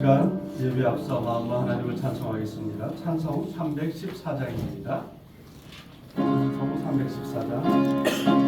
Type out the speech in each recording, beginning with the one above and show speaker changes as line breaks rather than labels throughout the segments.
시간 예배 앞서 마음으로 하나님을 찬송하겠습니다. 찬송 314장입니다. 찬송 314장.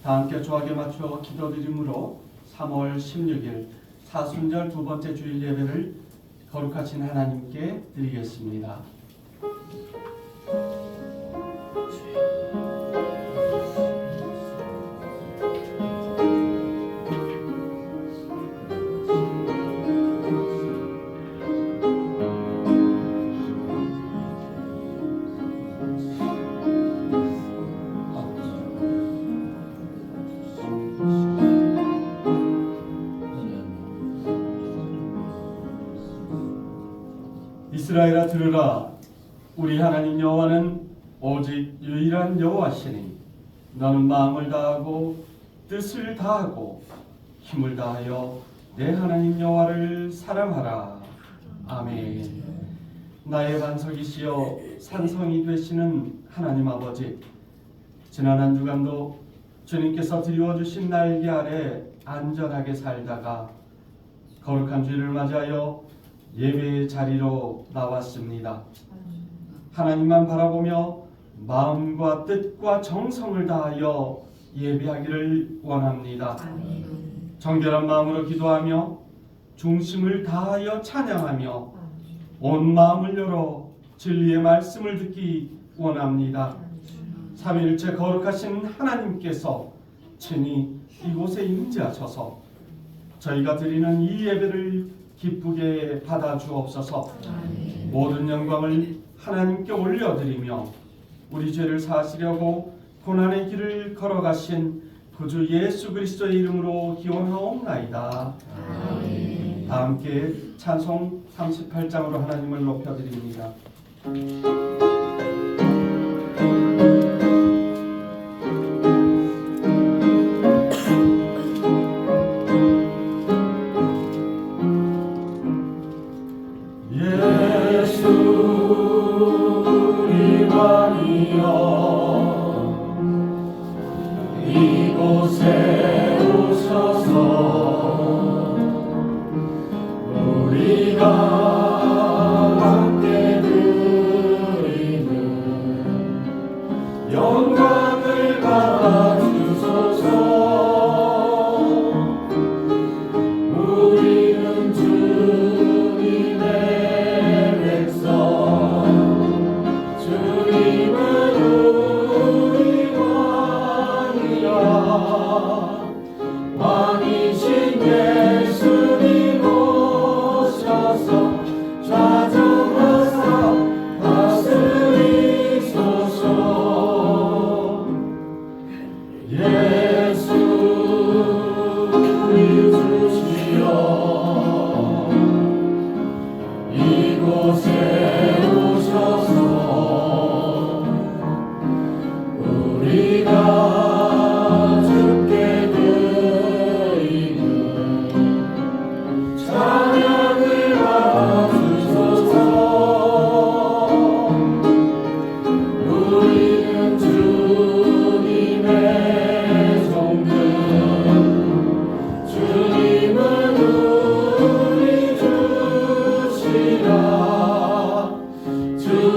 다 함께 조합에 맞춰 기도드림으로 3월 16일 사순절 두 번째 주일 예배를 거룩하신 하나님께 드리겠습니다. 이스라엘아 들으라. 우리 하나님 여호와는 오직 유일한 여호와시니 너는 마음을 다하고 뜻을 다하고 힘을 다하여 내 하나님 여호와를 사랑하라. 아멘. 나의 반석이시여 산성이 되시는 하나님 아버지, 지난 한 주간도 주님께서 드리워주신 날개 아래 안전하게 살다가 거룩한 주일을 맞이하여 예배의 자리로 나왔습니다. 하나님만 바라보며 마음과 뜻과 정성을 다하여 예배하기를 원합니다. 정결한 마음으로 기도하며 중심을 다하여 찬양하며 온 마음을 열어 진리의 말씀을 듣기 원합니다. 삼위일체 거룩하신 하나님께서 친히 이곳에 임재하셔서 저희가 드리는 이 예배를 기쁘게 받아 주옵소서. 모든 영광을 하나님께 올려드리며 우리 죄를 사하시려고 고난의 길을 걸어가신 구주 예수 그리스도의 이름으로 기원하옵나이다. 다 함께 찬송 38장으로 하나님을 높여드립니다.
이곳에 오셔서 우리가 함께 드리는 영광을 받아주소서. 우리는 주님의 백성, 주님은 우리 왕이신 예수님 오셔서 좌정하사 다스리소서. 예수 주시여 이곳에 오셔서 우리가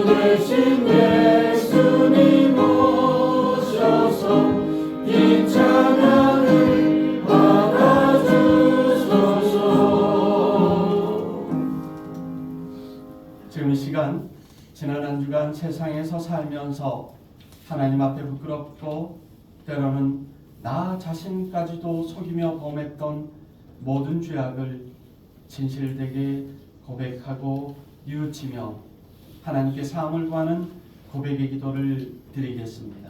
대신 예수님 오셔서 이 찬양을 받아주소서.
지금 이 시간 지난 한 주간 세상에서 살면서 하나님 앞에 부끄럽고 때로는 나 자신까지도 속이며 범했던 모든 죄악을 진실되게 고백하고 뉘우치며 하나님께 사함을 구하는 고백의 기도를 드리겠습니다.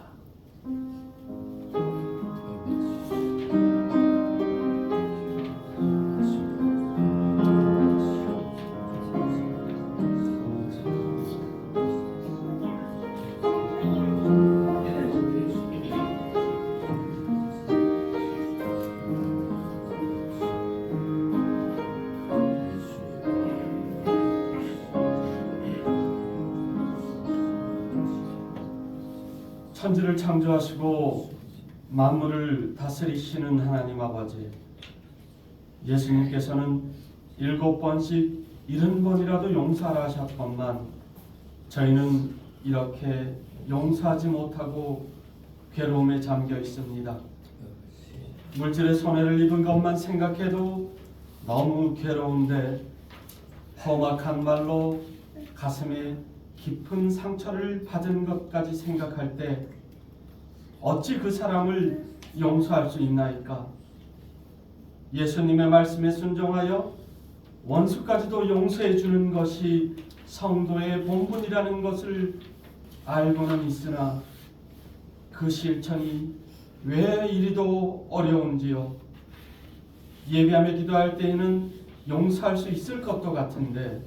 천지를 창조하시고 만물을 다스리시는 하나님 아버지, 예수님께서는 7번씩 70번이라도 용서하라 하셨건만 저희는 이렇게 용서하지 못하고 괴로움에 잠겨 있습니다. 물질의 손해를 입은 것만 생각해도 너무 괴로운데 험악한 말로 가슴에 깊은 상처를 받은 것까지 생각할 때 어찌 그 사람을 용서할 수 있나이까? 예수님의 말씀에 순종하여 원수까지도 용서해 주는 것이 성도의 본분이라는 것을 알고는 있으나 그 실천이 왜 이리도 어려운지요. 예배하며 기도할 때에는 용서할 수 있을 것도 같은데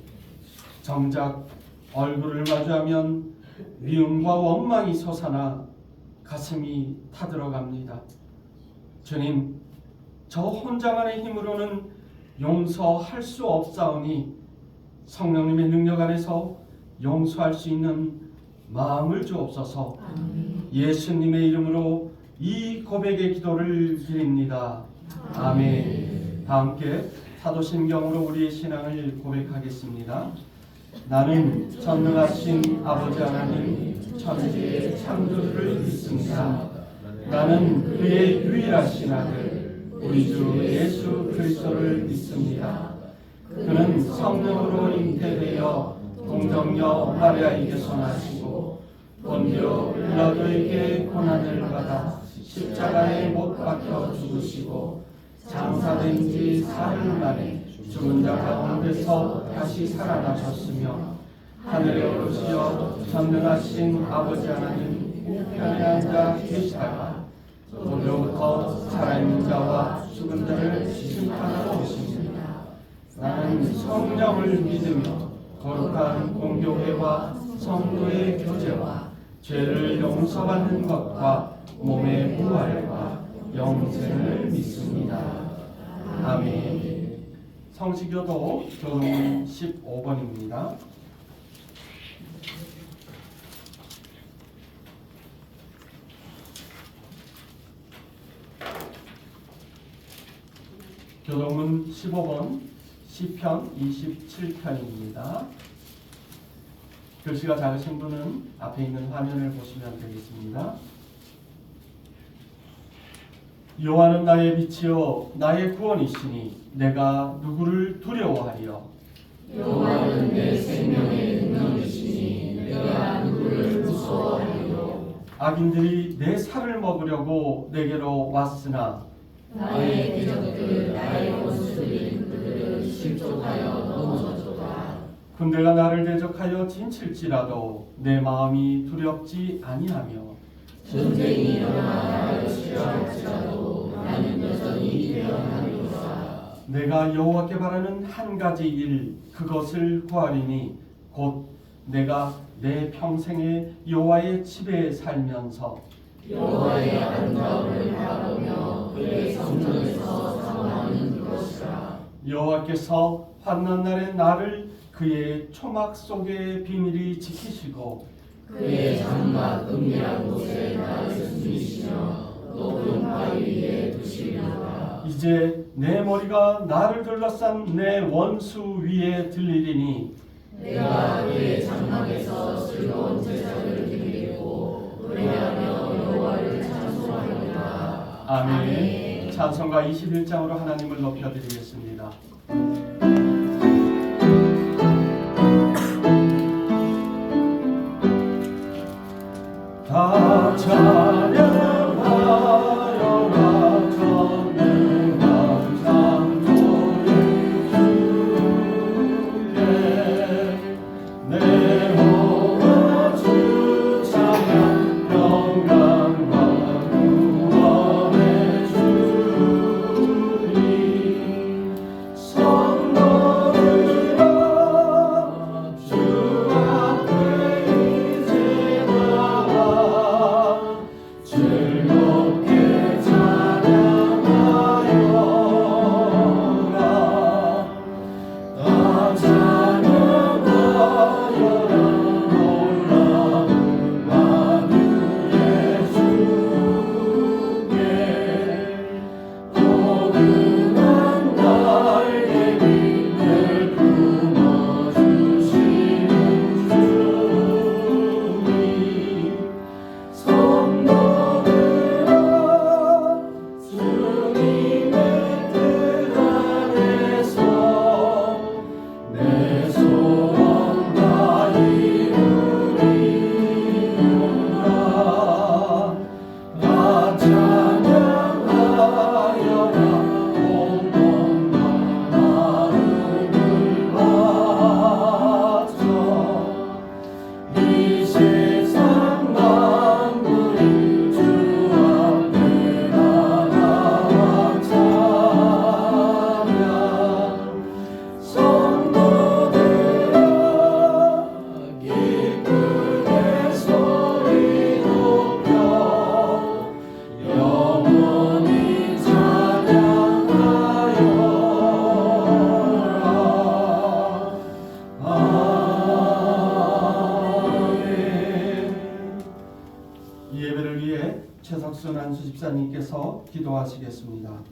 정작 얼굴을 마주하면 미움과 원망이 솟아나 가슴이 타들어갑니다. 주님, 저 혼자만의 힘으로는 용서할 수 없사오니 성령님의 능력 안에서 용서할 수 있는 마음을 주옵소서. 예수님의 이름으로 이 고백의 기도를 드립니다. 아멘. 다 함께 사도신경으로 우리의 신앙을 고백하겠습니다. 나는 전능하신 아버지 하나님 천지의 창조주를 믿습니다. 나는 그의 유일하신 아들 우리 주 예수 그리스도를 믿습니다. 그는 성령으로 잉태되어 동정녀 마리아에게서 나시고 본디오 빌라도에게 고난을 받아 십자가에 못 박혀 죽으시고 장사된 지 사흘 만에 죽은 자 가운데서 다시 살아나셨으며 하늘에 오르시어 전능하신 아버지 하나님 우편에 앉아 계시다가 오늘부터 살아있는 자와 죽은 자를 심판하러 오십니다. 나는 성령을 믿으며 거룩한 공교회와 성도의 교제와 죄를 용서받는 것과 몸의 부활과 영생을 믿습니다. 아멘. 성시교도 교동문 15번입니다. 교동문 15번 시편 27편입니다. 글씨가 작으신 분은 앞에 있는 화면을 보시면 되겠습니다. 여호와는 나의 빛이요 나의 구원이시니 내가 누구를 두려워하리요.
여호와는 내 생명의 능력이시니 내가 누구를 무서워하리요.
악인들이 내 살을 먹으려고 내게로 왔으나
나의 대적들 나의 원수들인 그들은 실족하여 넘어졌도다.
군대가 나를 대적하여 진칠지라도 내 마음이 두렵지 아니하며
전쟁이 일어나 나를 취할지라도 나는 여전히 대언하리로다.
내가 여호와께 바라는 한 가지 일 그것을 구하리니 곧 내가 내 평생에 여호와의 집에 살면서
여호와의 아름다움을 바라보며 그의 성전에서 사모하는 것이라.
여호와께서 환난 날에 나를 그의 초막 속에 비밀히 지키시고
그의 장막 은밀한 곳에 나를 숨기시며 높은 바위 위에 두시리로다.
이제 내 머리가 나를 둘러싼 내 원수 위에 들리리니
내가 그의 장막에서 즐거운 제사를 드리고 노래하며 여호와를 찬송하리로다.
아멘. 찬송가 21장으로 하나님을 높여드리겠습니다. 다 찬양하여라 전능한 창조주 주께 내 영혼 주 찬양 영광과 구원의 주님 성 최석순 안수집사님께서 기도하시겠습니다.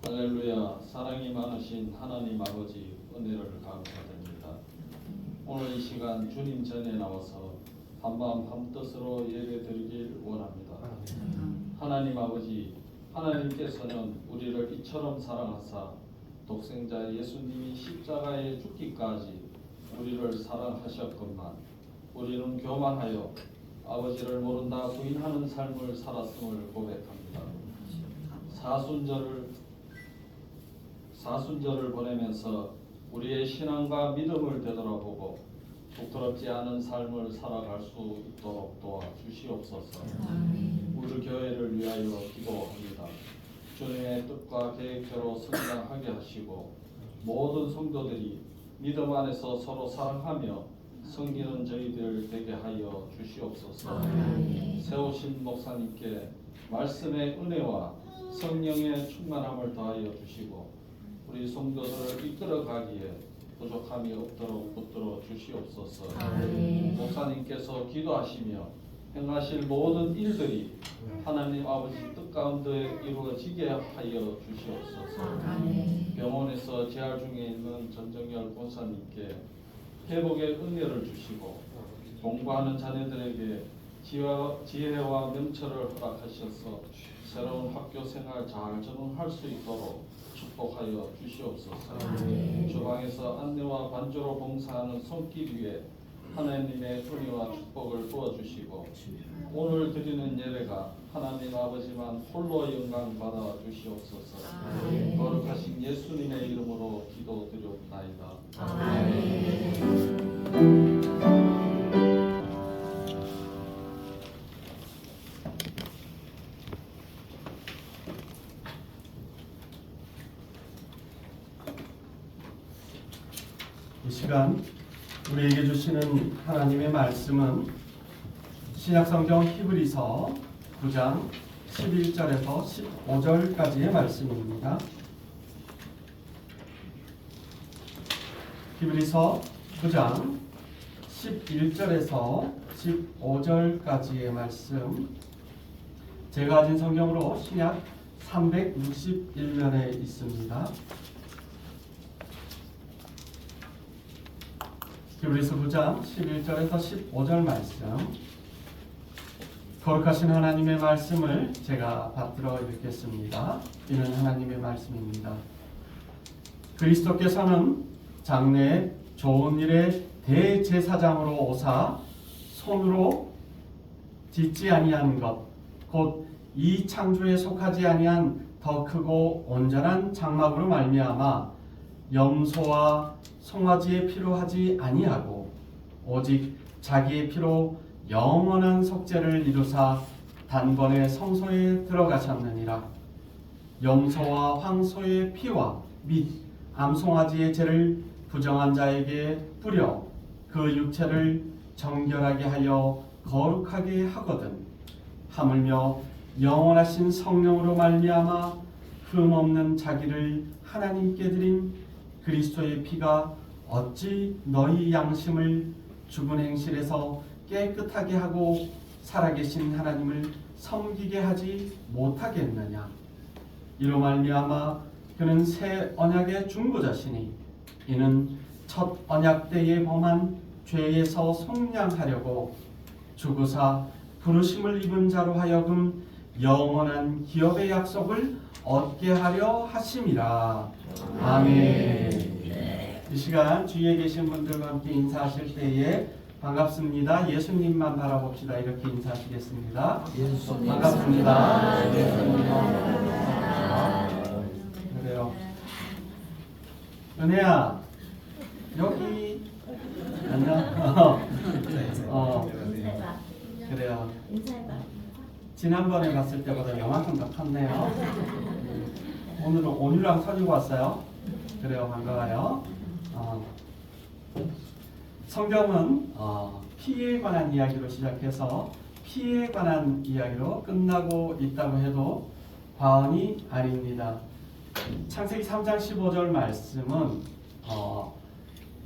할렐루야. 사랑이 많으신 하나님 아버지 은혜를 감사드립니다. 오늘 이 시간 주님 전에 나와서 한마음 한뜻으로 예배드리길 원합니다. 하나님 아버지, 하나님께서는 우리를 이처럼 사랑하사 독생자 예수님이 십자가에 죽기까지 우리를 사랑하셨건만 우리는 교만하여 아버지를 모른다 부인하는 삶을 살았음을 고백합니다. 사순절을 보내면서 우리의 신앙과 믿음을 되돌아보고 부끄럽지 않은 삶을 살아갈 수 있도록 도와주시옵소서. 우리 교회를 위하여 기도합니다. 주님의 뜻과 계획대로 성장하게 하시고 모든 성도들이 믿음 안에서 서로 사랑하며 섬기는 저희들 되게 하여 주시옵소서. 세우신 목사님께 말씀의 은혜와 성령의 충만함을 더하여 주시고 우리 성도들을 이끌어가기에 부족함이 없도록 붙들어 주시옵소서. 목사님께서 기도하시며 행하실 모든 일들이 하나님 아버지 뜻 가운데 이루어지게 하여 주시옵소서. 병원에서 재활 중에 있는 전정열 권사님께 회복의 은혜를 주시고 공부하는 자녀들에게 지혜와 명철을 허락하셔서 새로운 학교 생활 잘 적응할 수 있도록 축복하여 주시옵소서. 주방에서 안내와 반주로 봉사하는 손길 위에 하나님의 은혜와 축복을 부어주시고 오늘 드리는 예배가 하나님 아버지만 홀로 영광 받아 주시옵소서. 거룩하신 예수님의 이름으로 기도드리옵나이다.
이 시간 우리에게 주시는 하나님의 말씀은 신약성경 히브리서 9장 11절에서 15절까지의 말씀입니다. 히브리서 9장 11절에서 15절까지의 말씀, 제가 가진 성경으로 신약 361면에 있습니다. 히브리서 9장 11절에서 15절 말씀, 거룩하신 하나님의 말씀을 제가 받들어 읽겠습니다. 이는 하나님의 말씀입니다. 그리스도께서는 장래에 좋은 일의 대제사장으로 오사 손으로 짓지 아니한 것, 곧 이 창조에 속하지 아니한 더 크고 온전한 장막으로 말미암아 염소와 송아지의 피로 하지 아니하고 오직 자기의 피로 영원한 속죄를 이루사 단번에 성소에 들어가셨느니라. 염소와 황소의 피와 및 암송아지의 죄를 부정한 자에게 뿌려 그 육체를 정결하게 하여 거룩하게 하거든 하물며 영원하신 성령으로 말미암아 흠없는 자기를 하나님께 드린 그리스도의 피가 어찌 너희 양심을 죽은 행실에서 깨끗하게 하고 살아계신 하나님을 섬기게 하지 못하겠느냐. 이로 말미암아 그는 새 언약의 중보자시니 이는 첫 언약 때에 범한 죄에서 속량하려고 죽으사 부르심을 입은 자로 하여금 영원한 기업의 약속을 얻게 하려 하심이라. 아멘. 이 시간 주위에 계신 분들과 함께 인사하실 때에 반갑습니다, 예수님만 바라봅시다 이렇게 인사하시겠습니다. 반갑습니다. 그래요. 은혜야 여기 안녕. 그래요. 지난번에 봤을 때보다 요만큼 더 컸네요. 오늘은 온유랑 사주고 왔어요. 그래요. 반가워요. 성경은 피에 관한 이야기로 시작해서 피에 관한 이야기로 끝나고 있다고 해도 과언이 아닙니다. 창세기 3장 15절 말씀은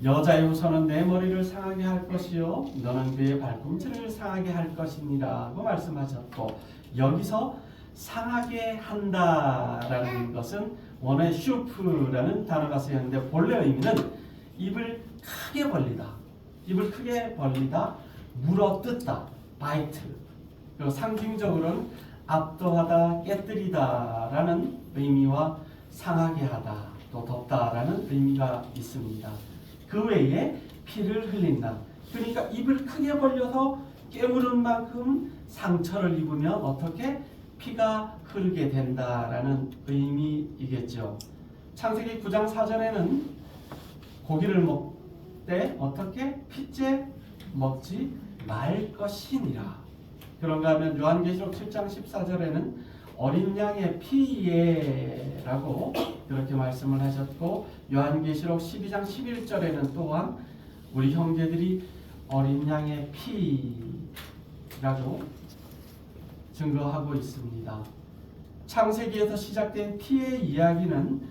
여자의 후손은 내 머리를 상하게 할 것이요 너는 그의 발꿈치를 상하게 할 것이니라고 말씀하셨고, 여기서 상하게 한다라는 것은 원어의 슈프라는 단어가 쓰였는데 본래 의미는 입을 크게 벌리다, 입을 크게 벌리다, 물어뜯다, 바이트. 그리고 상징적으로는 압도하다, 깨뜨리다라는 의미와 상하게 하다, 또 덮다라는 의미가 있습니다. 그 외에 피를 흘린다. 그러니까 입을 크게 벌려서 깨물은 만큼 상처를 입으면 어떻게 피가 흐르게 된다라는 의미이겠죠. 창세기 9장 4절에는 고기를 먹되 어떻게 피째 먹지 말 것이니라. 그런가 하면 요한계시록 7장 14절에는 어린 양의 피예라고 그렇게 말씀을 하셨고, 요한계시록 12장 11절에는 또한 우리 형제들이 어린 양의 피라고 증거하고 있습니다. 창세기에서 시작된 피의 이야기는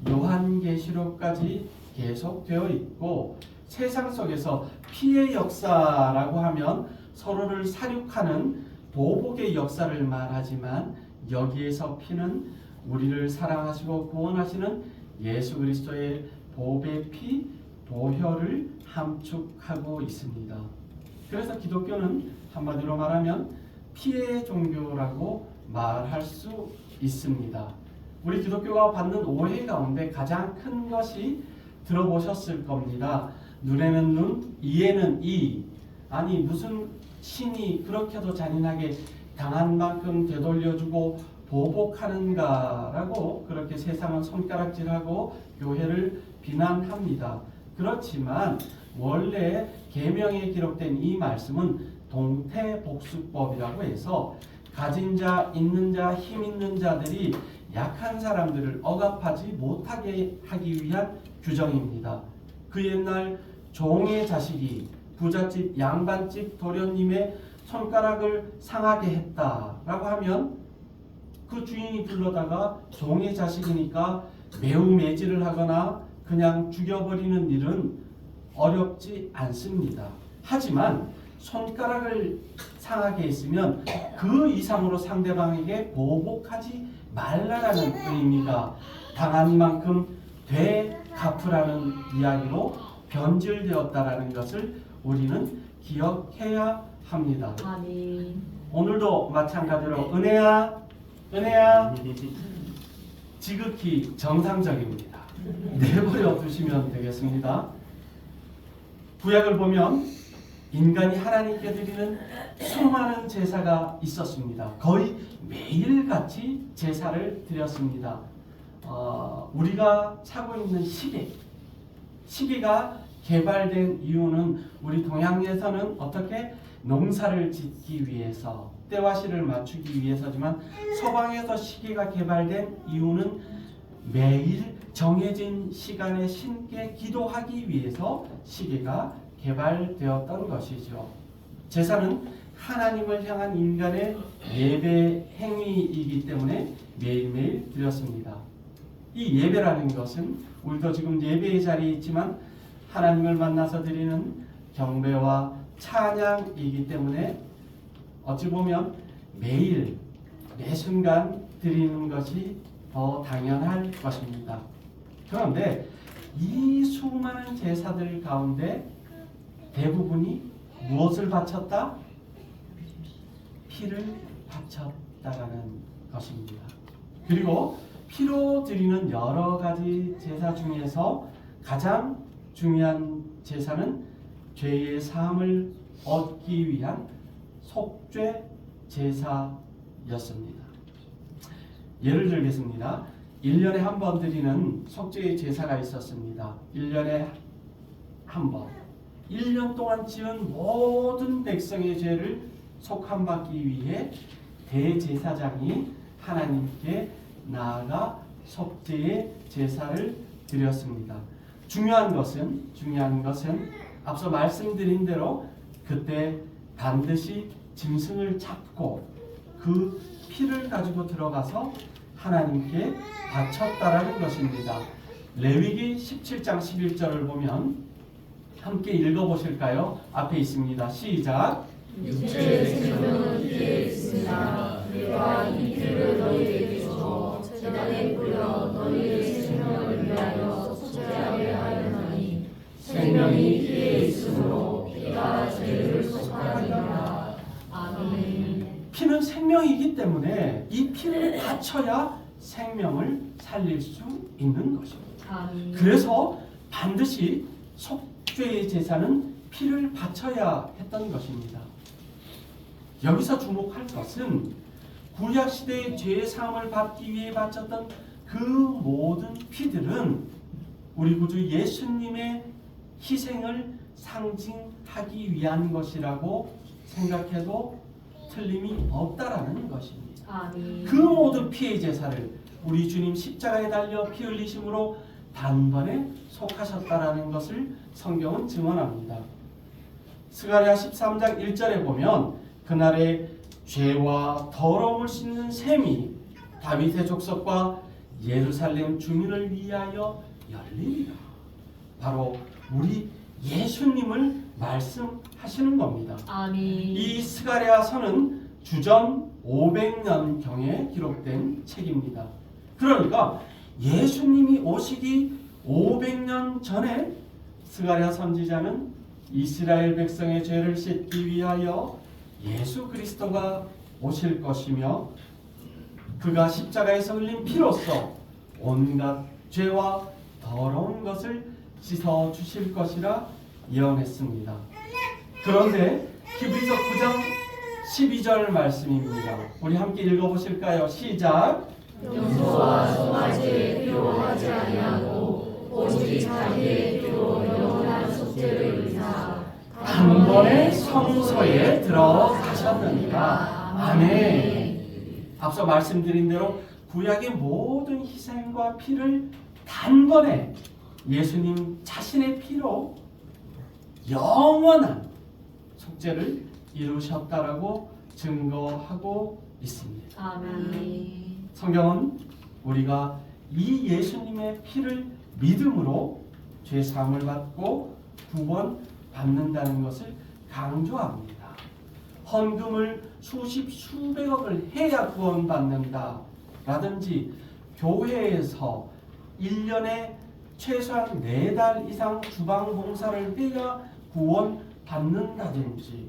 요한계시록까지 계속되어 있고, 세상 속에서 피의 역사라고 하면 서로를 살육하는 보복의 역사를 말하지만, 여기에서 피는 우리를 사랑하시고 구원하시는 예수 그리스도의 보배 피, 보혈을 함축하고 있습니다. 그래서 기독교는 한마디로 말하면 피의 종교라고 말할 수 있습니다. 우리 기독교가 받는 오해 가운데 가장 큰 것이 들어보셨을 겁니다. 눈에는 눈, 이에는 이. 아니 무슨 신이 그렇게도 잔인하게 당한 만큼 되돌려주고 보복하는가라고 그렇게 세상은 손가락질하고 교회를 비난합니다. 그렇지만 원래 계명에 기록된 이 말씀은 동태복수법이라고 해서 가진 자, 있는 자, 힘 있는 자들이 약한 사람들을 억압하지 못하게 하기 위한 규정입니다. 그 옛날 종의 자식이 부잣집, 양반집 도련님의 손가락을 상하게 했다라고 하면 그 주인이 불러다가 종의 자식이니까 매우 매질을 하거나 그냥 죽여버리는 일은 어렵지 않습니다. 하지만 손가락을 상하게 했으면 그 이상으로 상대방에게 보복하지 말라라는 의미가 당한 만큼 되갚으라는 이야기로 변질되었다라는 것을 우리는 기억해야 합니다.
아멘.
오늘도 마찬가지로 은혜야 지극히 정상적입니다. 내버려 두시면 되겠습니다. 구약을 보면 인간이 하나님께 드리는 수많은 제사가 있었습니다. 거의 매일같이 제사를 드렸습니다. 우리가 차고 있는 시계가 개발된 이유는 우리 동양에서는 어떻게 농사를 짓기 위해서 때와 시를 맞추기 위해서지만, 서방에서 시계가 개발된 이유는 매일 정해진 시간에 신께 기도하기 위해서 시계가 개발되었던 것이죠. 제사는 하나님을 향한 인간의 예배 행위이기 때문에 매일매일 드렸습니다. 이 예배라는 것은 우리도 지금 예배의 자리에 있지만 하나님을 만나서 드리는 경배와 찬양이기 때문에 어찌 보면 매일 매 순간 드리는 것이 더 당연할 것입니다. 그런데 이 수많은 제사들 가운데 대부분이 무엇을 바쳤다? 피를 바쳤다라는 것입니다. 그리고 피로 드리는 여러 가지 제사 중에서 가장 중요한 제사는 죄의 사함을 얻기 위한 속죄 제사였습니다. 예를 들겠습니다. 1년에 한 번 드리는 속죄의 제사가 있었습니다. 1년에 한 번. 1년 동안 지은 모든 백성의 죄를 속함받기 위해 대제사장이 하나님께 나아가 속죄의 제사를 드렸습니다. 중요한 것은 앞서 말씀드린 대로 그때 반드시 짐승을 잡고 그 피를 가지고 들어가서 하나님께 바쳤다라는 것입니다. 레위기 17장 11절을 보면 함께 읽어보실까요? 앞에 있습니다. 시작.
육체의 생명은 피에 있습니다. 내가 이 피를 너희에게 주어 제단에 뿌려 너희의 생명을 위하여 속죄하게 하려나니 생명이 피에 있으므로 피가 죄를 속하니라. 아멘.
피는 생명이기 때문에 이 피를 바쳐야 생명을 살릴 수 있는 것입니다.
아멘.
그래서 반드시 속죄의 제사는 피를 바쳐야 했던 것입니다. 여기서 주목할 것은 구약시대의 죄의 사함을 받기 위해 바쳤던 그 모든 피들은 우리 구주 예수님의 희생을 상징하기 위한 것이라고 생각해도 틀림이 없다라는 것입니다.
아멘.
그 모든 피의 제사를 우리 주님 십자가에 달려 피 흘리심으로 단번에 속하셨다라는 것을 성경은 증언합니다. 스가랴 13장 1절에 보면 그날에 죄와 더러움을 씻는 셈이 다윗의 족속과 예루살렘 주민을 위하여 열리리라. 바로 우리 예수님을 말씀하시는 겁니다.
아멘.
이 스가랴서는 주전 500년경에 기록된 책입니다. 그러니까 예수님이 오시기 500년 전에 스가랴 선지자는 이스라엘 백성의 죄를 씻기 위하여 예수 그리스도가 오실 것이며 그가 십자가에서 흘린 피로써 온갖 죄와 더러운 것을 씻어 주실 것이라 예언했습니다. 그런데 히브리서 9장 12절 말씀입니다. 우리 함께 읽어보실까요? 시작.
용서와 송아지의 피로 하지 아니하고 오직 자기의 피로 영원한 속죄를 위사
단번에 성소에 들어가셨느니라. 아멘. 앞서 말씀드린 대로 구약의 모든 희생과 피를 단번에 예수님 자신의 피로 영원한 속죄를 이루셨다라고 증거하고 있습니다.
아멘.
성경은 우리가 이 예수님의 피를 믿음으로 죄 사함을 받고 구원받는다는 것을 강조합니다. 헌금을 수십 수백억을 해야 구원받는다 라든지 교회에서 1년에 최소한 4달 이상 주방봉사를 해야 구원받는다든지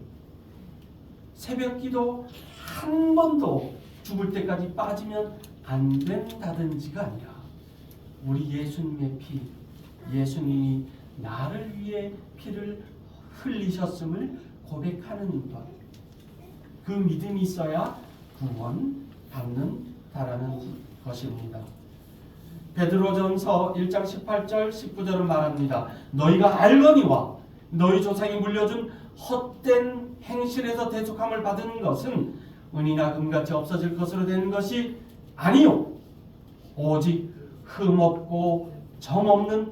새벽기도 한 번도 죽을 때까지 빠지면 안 된다든지가 아니라 우리 예수님의 피, 예수님이 나를 위해 피를 흘리셨음을 고백하는 것, 그 믿음이 있어야 구원받는다라는 것입니다. 베드로전서 1장 18절 19절은 말합니다. 너희가 알거니와 너희 조상이 물려준 헛된 행실에서 대속함을 받은 것은 은이나 금같이 없어질 것으로 된 것이 아니요 오직 흠없고 점없는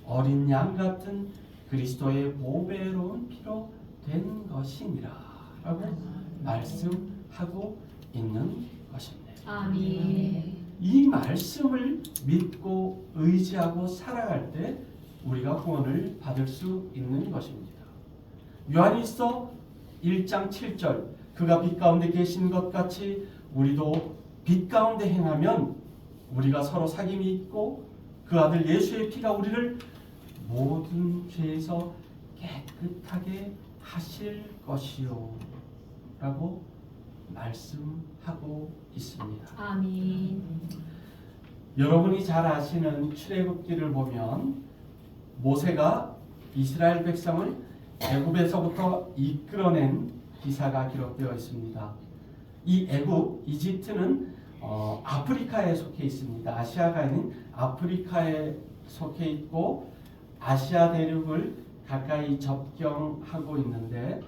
어린 양 같은 그리스도의 보배로운 피로 된 것이니라 라고 말씀하고 있는 것입니다.
아멘.
이 말씀을 믿고 의지하고 살아갈 때 우리가 구원을 받을 수 있는 것입니다. 요한일서 1장 7절 그가 빛 가운데 계신 것 같이 우리도 빛 가운데 행하면 우리가 서로 사귐이 있고 그 아들 예수의 피가 우리를 모든 죄에서 깨끗하게 하실 것이요 라고 말씀하고 있습니다.
아멘.
여러분이 잘 아시는 출애굽기를 보면 모세가 이스라엘 백성을 애굽에서부터 이끌어낸 기사가 기록되어 있습니다. 이 애굽, 이집트는 아프리카에 속해 있습니다. 아시아가 아닌 아프리카에 속해 있고 아시아 대륙을 가까이 접경하고 있는데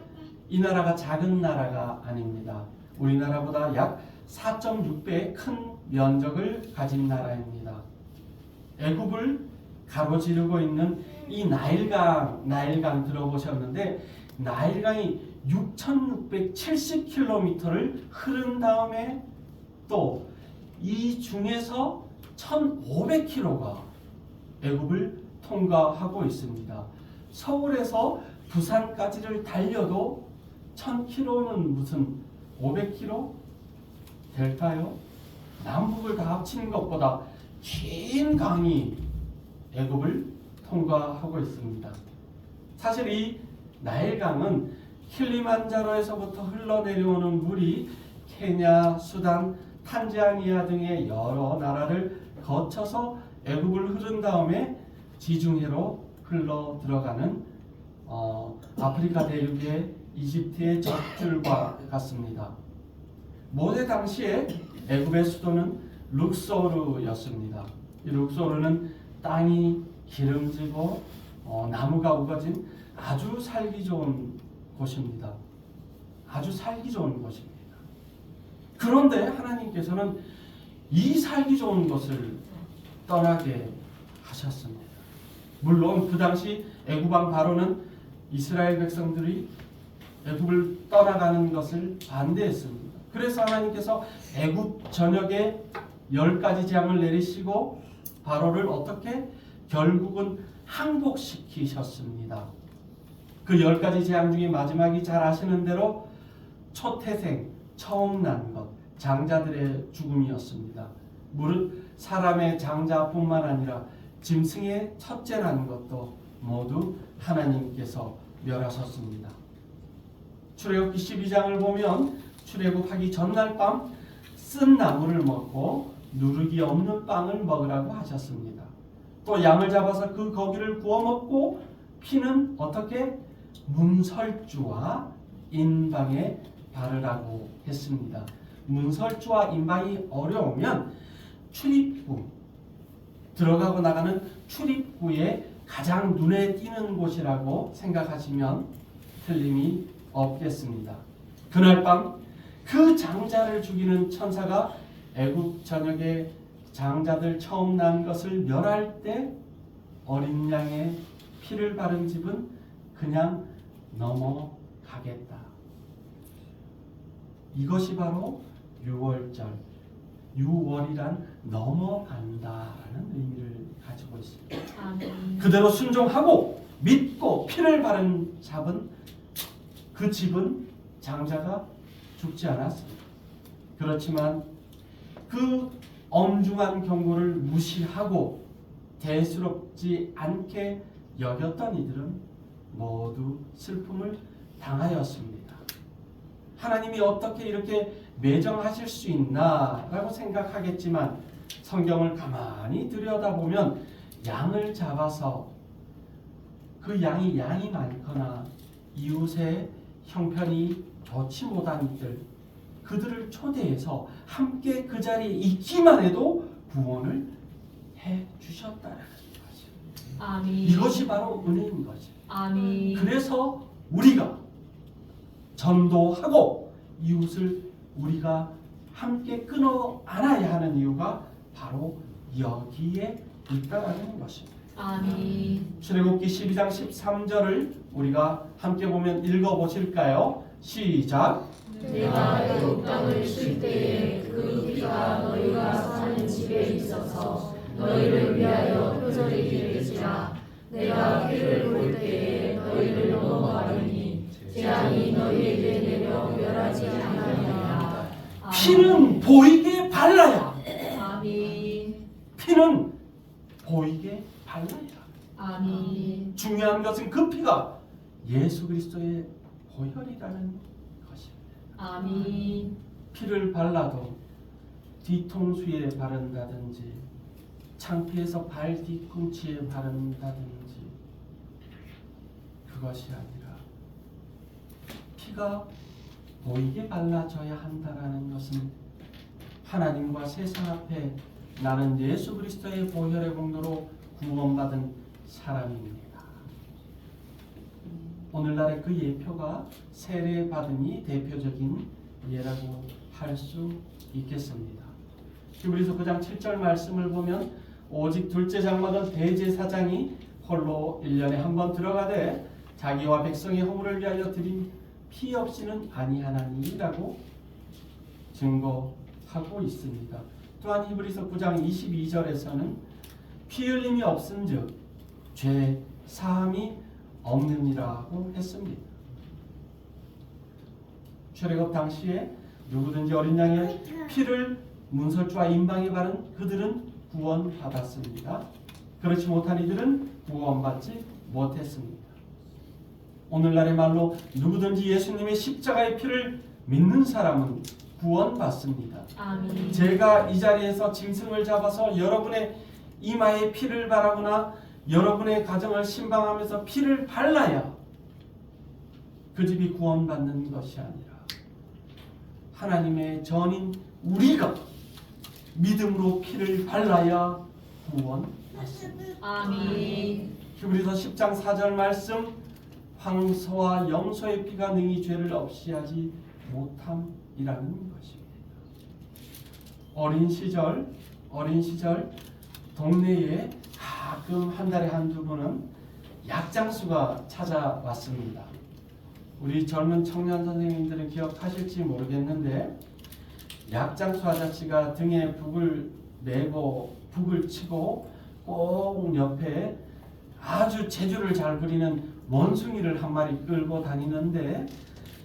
이 나라가 작은 나라가 아닙니다. 우리나라보다 약 4.6배의 큰 면적을 가진 나라입니다. 애굽을 가로지르고 있는 이 나일강 들어보셨는데 나일강이 6,670km를 흐른 다음에 또 이 중에서 1,500km가 애굽을 통과하고 있습니다. 서울에서 부산까지를 달려도 1000km는 무슨 500km 될까요? 남북을 다 합치는 것보다 긴 강이 애굽을 통과하고 있습니다. 사실 이 나일강은 킬리만자로에서부터 흘러내려오는 물이 케냐, 수단, 탄자니아 등의 여러 나라를 거쳐서 애굽을 흐른 다음에 지중해로 흘러 들어가는 아프리카 대륙의 이집트의 적줄과 같습니다. 모세 당시에 애굽의 수도는 룩소르였습니다. 이 룩소르는 땅이 기름지고 나무가 우거진 아주 살기 좋은 곳입니다. 아주 살기 좋은 곳입니다. 그런데 하나님께서는 이 살기 좋은 곳을 떠나게 하셨습니다. 물론 그 당시 애굽왕 바로는 이스라엘 백성들이 애굽을 떠나가는 것을 반대했습니다. 그래서 하나님께서 애굽 전역에 10가지 재앙을 내리시고 바로를 어떻게 결국은 항복시키셨습니다. 그 10가지 재앙 중에 마지막이 잘 아시는 대로 초태생, 처음 난 것, 장자들의 죽음이었습니다. 무릇 사람의 장자뿐만 아니라 짐승의 첫째 난 것도 모두 하나님께서 멸하셨습니다. 출애굽기 12장을 보면 출애굽하기 전날 밤 쓴 나물을 먹고 누룩이 없는 빵을 먹으라고 하셨습니다. 또 양을 잡아서 그 고기를 구워 먹고 피는 어떻게 문설주와 인방에 바르라고 했습니다. 문설주와 인방이 어려우면 출입구, 들어가고 나가는 출입구에 가장 눈에 띄는 곳이라고 생각하시면 틀림이 없겠습니다. 그날 밤 그 장자를 죽이는 천사가 애굽 전역의 장자들 처음 난 것을 멸할 때 어린 양의 피를 바른 집은 그냥 넘어가겠다. 이것이 바로 6월절, 6월이란 넘어간다라는 의미를 가지고 있습니다.
아멘.
그대로 순종하고 믿고 피를 바른 잡은 그 집은 장자가 죽지 않았습니다. 그렇지만 그 엄중한 경고를 무시하고 대수롭지 않게 여겼던 이들은 모두 슬픔을 당하였습니다. 하나님이 어떻게 이렇게 매정하실 수 있나 라고 생각하겠지만 성경을 가만히 들여다보면 양을 잡아서 그 양이 많거나 이웃의 형편이 좋지 못한 이들, 그들을 초대해서 함께 그 자리에 있기만 해도 구원을 해 주셨다는 것입니다.
아멘.
이것이 바로 은혜인 것이에요.
아멘.
그래서 우리가 전도하고 이웃을 우리가 함께 끊어 안아야 하는 이유가 바로 여기에 있다라는 것입니다.
아멘.
출애굽기 12장 13절을 우리가 함께 보면 읽어보실까요? 시작.
내가 애굽 땅을 칠 때에 그 피가 너희가 사는 집에 있어서 너희를 위하여 표절이 될지라. 내가 피를 볼 때에 너희를 넘어가리니 재앙이 너희에게 내려 멸하지 아니하리라.
피는 보이게 발라야.
아멘.
피는 보이게 발라야.
아멘.
중요한 것은 그 피가 예수 그리스도의 보혈이라는 것입니다.
아멘.
피를 발라도 뒤통수에 바른다든지 창피해서 발 뒤꿈치에 바른다든지 그것이 아니라 피가 보이게 발라져야 한다라는 것은 하나님과 세상 앞에 나는 예수 그리스도의 보혈의 공로로 구원받은 사람입니다. 오늘날의 그 예표가 세례받음이 대표적인 예라고 할 수 있겠습니다. 히브리서 9장 7절 말씀을 보면 오직 둘째 장막은 대제사장이 홀로 1년에 한 번 들어가되 자기와 백성의 허물을 위하여 드린 피 없이는 아니하나니라고 증거하고 있습니다. 또한 히브리서 9장 22절에서는 피 흘림이 없은즉 죄 사함이 없느니라고 했습니다. 출애굽 당시에 누구든지 어린 양의 피를 문설주와 임방에 바른 그들은 구원받았습니다. 그렇지 못한 이들은 구원받지 못했습니다. 오늘날의 말로 누구든지 예수님의 십자가의 피를 믿는 사람은 구원받습니다.
아멘.
제가 이 자리에서 짐승을 잡아서 여러분의 이마에 피를 바라거나 여러분의 가정을 신방하면서 피를 발라야 그 집이 구원받는 것이 아니라 하나님의 전인 우리가 믿음으로 피를 발라야 구원받습니다.
아멘.
히브리서 10장 4절 말씀, 황소와 염소의 피가 능히 죄를 없이 하지 못함이라는 것입니다. 어린 시절 동네에 가끔 한 달에 한두 번은 약장수가 찾아왔습니다. 우리 젊은 청년 선생님들은 기억하실지 모르겠는데, 약장수 아저씨가 등에 북을 메고 북을 치고 꼭 옆에 아주 재주를 잘 부리는 원숭이를 한 마리 끌고 다니는데,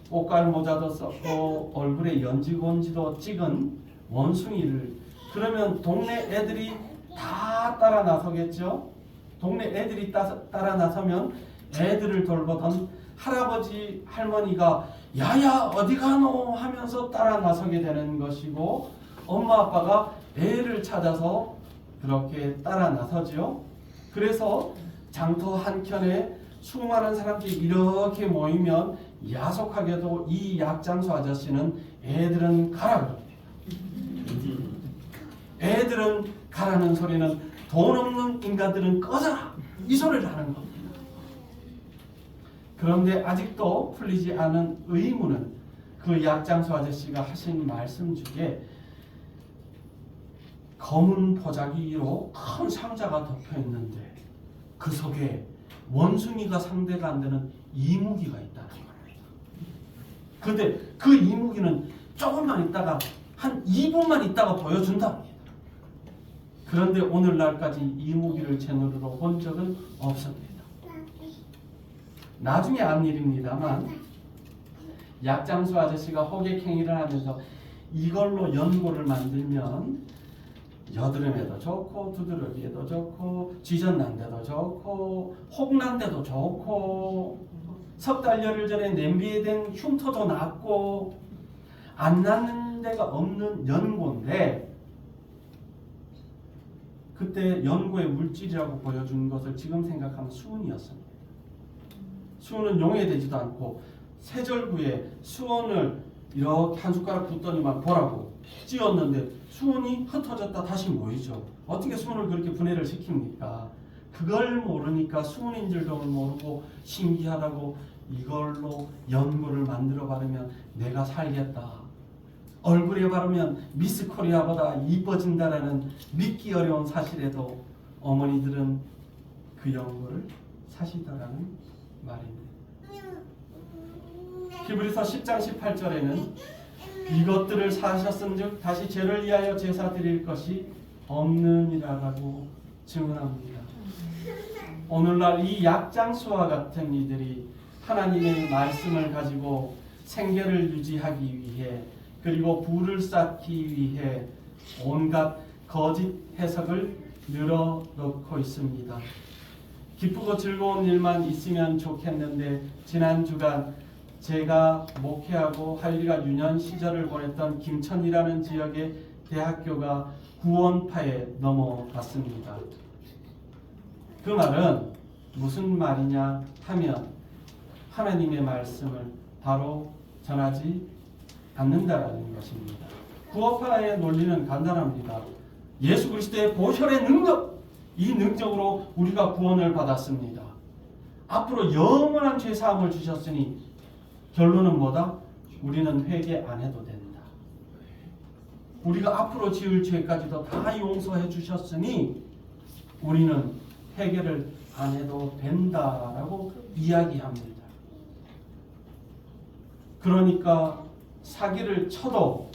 꽃갈 모자도 썼고 얼굴에 연지곤지도 찍은 원숭이를, 그러면 동네 애들이 다 따라 나서겠죠. 동네 애들이 따라 나서면 애들을 돌보던 할아버지 할머니가 야야 어디 가노 하면서 따라 나서게 되는 것이고, 엄마 아빠가 애를 찾아서 그렇게 따라 나서죠. 그래서 장터 한켠에 수많은 사람들이 이렇게 모이면 야속하게도 이 약장수 아저씨는 애들은 가라 그럽니다. 애들은 가라는 소리는 돈 없는 인간들은 꺼져라, 이 소리를 하는 겁니다. 그런데 아직도 풀리지 않은 의문은 그 약장수 아저씨가 하신 말씀 중에 검은 보자기로 큰 상자가 덮여 있는데 그 속에 원숭이가 상대가 안 되는 이무기가 있다는 겁니다. 근데 그 이무기는 조금만 있다가 한 2분만 있다가 보여준답니다. 그런데 오늘날까지 이무기를 제 눈으로 본 적은 없습니다. 나중에 안 일입니다만, 약장수 아저씨가 호객행위를 하면서 이걸로 연고를 만들면 여드름에도 좋고 두드러기에도 좋고 쥐젖난 데도 좋고 혹난 데도 좋고 석 달 열흘 전에 냄비에 된 흉터도 낫고 안 낫는 데가 없는 연고인데, 그때 연고의 물질이라고 보여준 것을 지금 생각하면 수은이었습니다. 수은은 용해되지도 않고 세절구에 수원을 이렇게 한 숟가락 붓더니만 보라고 찧었는데 수은이 흩어졌다 다시 모이죠. 어떻게 수은을 그렇게 분해를 시킵니까? 그걸 모르니까 수은인 줄도 모르고 신기하다고 이걸로 연고를 만들어 바르면 내가 살겠다, 얼굴에 바르면 미스 코리아보다 이뻐진다라는 믿기 어려운 사실에도 어머니들은 그 연고를 사시더라는 말입니다. 히브리서 10장 18절에는 이것들을 사셨은즉 다시 죄를 위하여 제사 드릴 것이 없느니라라고 증언합니다. 오늘날 이 약장수와 같은 이들이 하나님의 말씀을 가지고 생계를 유지하기 위해, 그리고 부를 쌓기 위해 온갖 거짓 해석을 늘어놓고 있습니다. 기쁘고 즐거운 일만 있으면 좋겠는데, 지난 주간 제가 목회하고 할리가 유년 시절을 보냈던 김천이라는 지역의 대학교가 구원파에 넘어갔습니다. 그 말은 무슨 말이냐 하면 하나님의 말씀을 바로 전하지 않는다라는 것입니다. 구원파의 논리는 간단합니다. 예수 그리스도의 보혈의 능력, 이 능력으로 우리가 구원을 받았습니다. 앞으로 영원한 죄 사함을 주셨으니 결론은 뭐다? 우리는 회개 안 해도 된다. 우리가 앞으로 지을 죄까지도 다 용서해 주셨으니 우리는 회개를 안 해도 된다라고 이야기합니다. 그러니까 사기를 쳐도,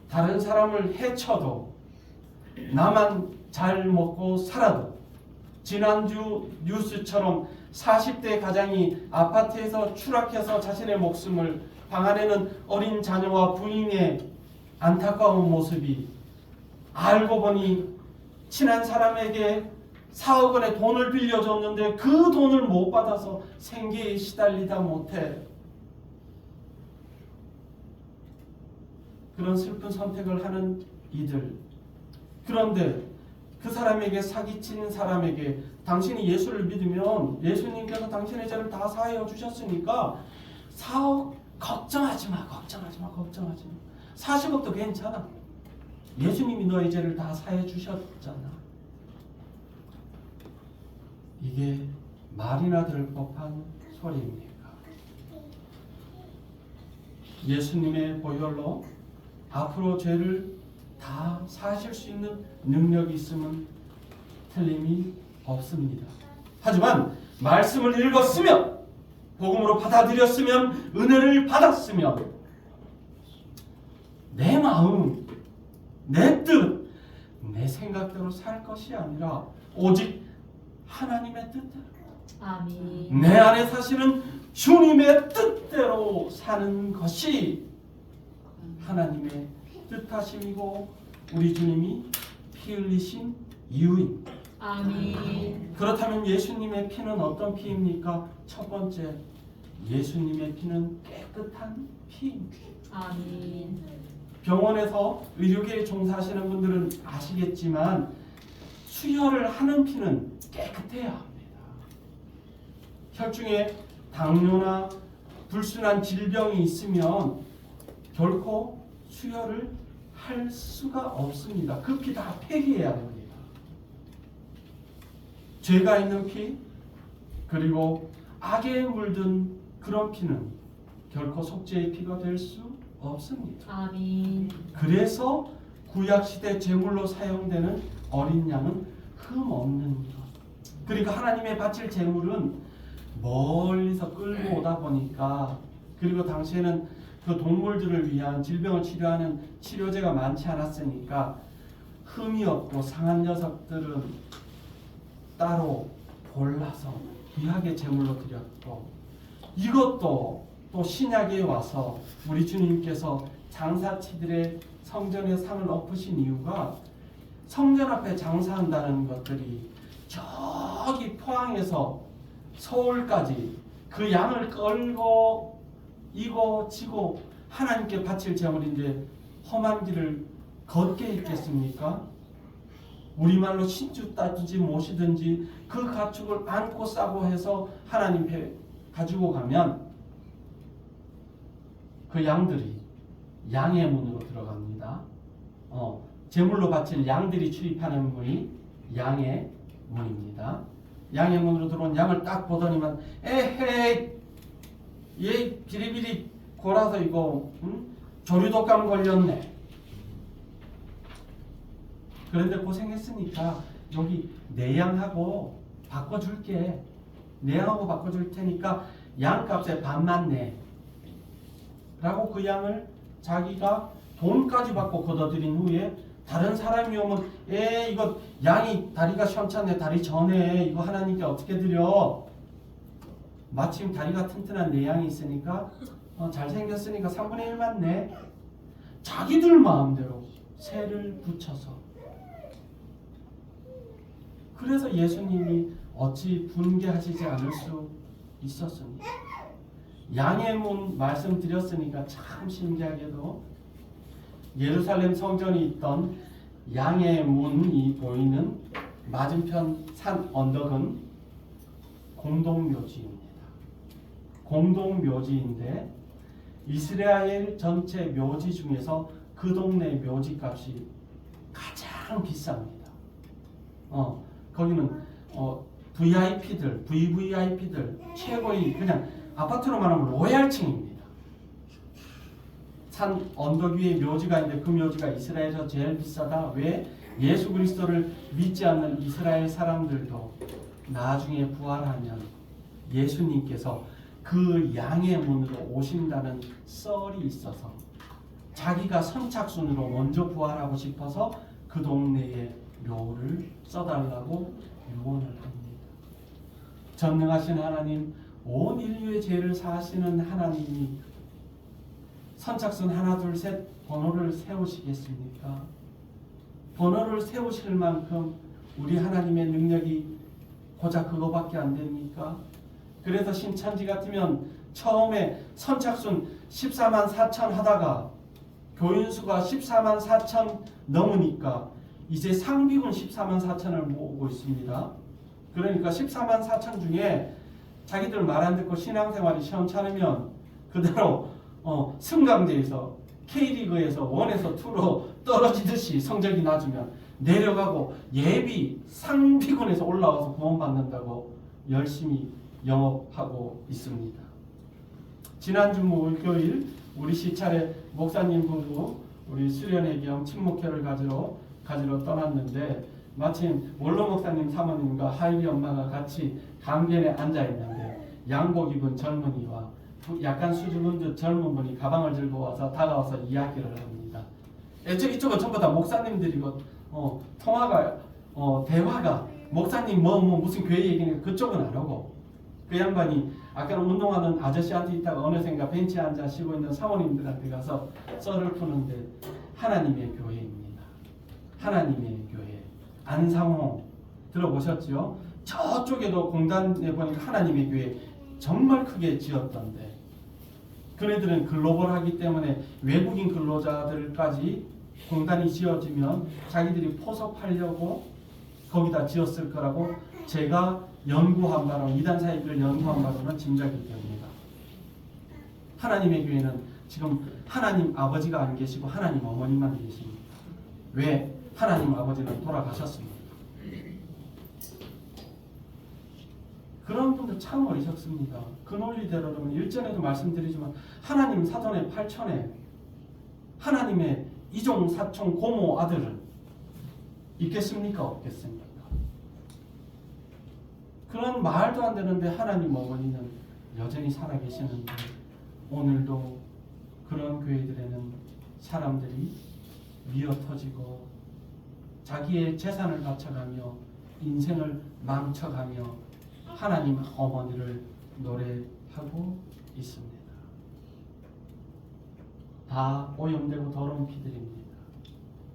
다른 사람을 해쳐도, 나만 잘 먹고 살아도, 지난주 뉴스처럼 40대 가장이 아파트에서 추락해서 자신의 목숨을, 방 안에는 어린 자녀와 부인의 안타까운 모습이, 알고 보니 친한 사람에게 4억 원의 돈을 빌려줬는데 그 돈을 못 받아서 생계에 시달리다 못해 그런 슬픈 선택을 하는 이들. 그런데 그 사람에게, 사기친 사람에게, 당신이 예수를 믿으면 예수님께서 당신의 죄를 다 사하여 주셨으니까 4억 걱정하지 마. 40억도 괜찮아. 예수님이 너의 죄를 다 사해 주셨잖아. 이게 말이나 들을 법한 소리입니까? 예수님의 보혈로 앞으로 죄를 다 사하실 수 있는 능력이 있으면 틀림이 없습니다. 하지만 말씀을 읽었으면, 복음으로 받아들였으면, 은혜를 받았으면 내 마음, 내 뜻, 내 생각대로 살 것이 아니라 오직 하나님의 뜻대로,
아멘.
내 안에 사실은 주님의 뜻대로 사는 것이 하나님의 뜻하심이고 우리 주님이 피 흘리신 이유입니다.
아멘.
그렇다면 예수님의 피는 어떤 피입니까? 첫 번째, 예수님의 피는 깨끗한 피입니다.
아멘.
병원에서 의료계에 종사하시는 분들은 아시겠지만 수혈을 하는 피는 깨끗해야 합니다. 혈중에 당뇨나 불순한 질병이 있으면 결코 수혈을 할 수가 없습니다. 그 피 다 폐기해야 합니다. 죄가 있는 피, 그리고 악에 물든 그런 피는 결코 속죄의 피가 될 수 없습니다.
아멘.
그래서 구약시대 제물로 사용되는 어린 양은 흠 없는 것. 그러니까 하나님의 바칠 제물은 멀리서 끌고 오다 보니까, 그리고 당시에는 그 동물들을 위한 질병을 치료하는 치료제가 많지 않았으니까 흠이 없고 상한 녀석들은 따로 골라서 귀하게 제물로 드렸고, 이것도 또 신약에 와서 우리 주님께서 장사치들의 성전에 상을 엎으신 이유가, 성전 앞에 장사한다는 것들이 저기 포항에서 서울까지 그 양을 끌고 이고 지고 하나님께 바칠 제물인데 험한 길을 걷게 있겠습니까? 우리말로 신주 따든지 모시든지 그 가축을 안고 싸고 해서 하나님께 가지고 가면 그 양들이 양의 문으로 들어갑니다. 제물로 바칠 양들이 출입하는 문이 양의 문입니다. 양의 문으로 들어온 양을 딱 보더니만 에헤이, 얘 비리비리 골아서 이거 조류독감 걸렸네. 그런데 고생했으니까 여기 내 양하고 바꿔줄게. 내 양하고 바꿔줄 테니까 양값에 반만 내. 라고 그 양을 자기가 돈까지 받고 걷어들인 후에 다른 사람이 오면 이거 양이 다리가 시원찮네, 다리 전에 이거 하나님께 어떻게 드려? 마침 다리가 튼튼한 내 양이 있으니까 잘생겼으니까 3분의 1만 내. 자기들 마음대로 세를 붙여서. 그래서 예수님이 어찌 분개하시지 않을 수 있었습니까? 양의 문 말씀드렸으니까 참 신기하게도 예루살렘 성전이 있던 양의 문이 보이는 맞은편 산 언덕은 공동묘지입니다. 공동묘지인데 이스라엘 전체 묘지 중에서 그 동네 묘지값이 가장 비쌉니다. 거기는 VIP들, VVIP들 최고의 그냥 아파트로 말하면 로얄층입니다. 산 언덕 위에 묘지가 있는데 그 묘지가 이스라엘에서 제일 비싸다. 왜? 예수 그리스도를 믿지 않는 이스라엘 사람들도 나중에 부활하면 예수님께서 그 양의 문으로 오신다는 썰이 있어서 자기가 선착순으로 먼저 부활하고 싶어서 그 동네에 묘를 써달라고 유언을 합니다. 전능하신 하나님, 온 인류의 죄를 사하시는 하나님이 선착순 하나 둘 셋 번호를 세우시겠습니까? 번호를 세우실 만큼 우리 하나님의 능력이 고작 그거밖에 안 됩니까? 그래서 신천지 같으면 처음에 선착순 14만 4천 하다가 교인수가 14만 4천 넘으니까 이제 상비군 14만 4천을 모으고 있습니다. 그러니까 14만 4천 중에 자기들 말 안 듣고 신앙생활이 시원찮으면 그대로 승강제에서 K리그에서 1에서 2로 떨어지듯이 성적이 낮으면 내려가고 예비 상비군에서 올라와서 구원받는다고 열심히 영업하고 있습니다. 지난주 목요일 우리 시찰에 목사님 부부 우리 수련회 겸 친목회를 가지러 떠났는데 마침 원로 목사님 사모님과 하이리 엄마가 같이 강변에 앉아 있는데 양복 입은 젊은이와 약간 수줍은 듯 젊은 분이 가방을 들고 와서 다가와서 이야기를 합니다. 이쪽은 전부 다 목사님들이고 통화가 대화가 목사님 무슨 교회 얘기니까 그쪽은 안 하고 그 양반이 아까 운동하는 아저씨한테 있다가 어느샌가 벤치에 앉아 쉬고 있는 사모님들한테 가서 썰을 푸는데 하나님의 교회입니다. 하나님의 교회. 안상홍 들어보셨죠? 저쪽에도 공단에 보니까 하나님의 교회 정말 크게 지었던데 그네들은 글로벌하기 때문에 외국인 근로자들까지 공단이 지어지면 자기들이 포섭하려고 거기다 지었을 거라고 제가 연구한 바로 이단 사역을 연구한 바로는 짐작이 됩니다. 하나님의 교회는 지금 하나님 아버지가 안 계시고 하나님 어머니만 계십니다. 왜? 하나님 아버지는 돌아가셨습니다. 그런 분들 참 어리석습니다. 그 논리대로는 일전에도 말씀드리지만 하나님 사돈의 8천에 하나님의 이종 사촌 고모 아들은 있겠습니까? 없겠습니까? 그런 말도 안 되는데 하나님 어머니는 여전히 살아계시는데 오늘도 그런 교회들에는 사람들이 미어터지고 자기의 재산을 바쳐가며 인생을 망쳐가며 하나님 어머니를 노래하고 있습니다. 다 오염되고 더러운 피들입니다.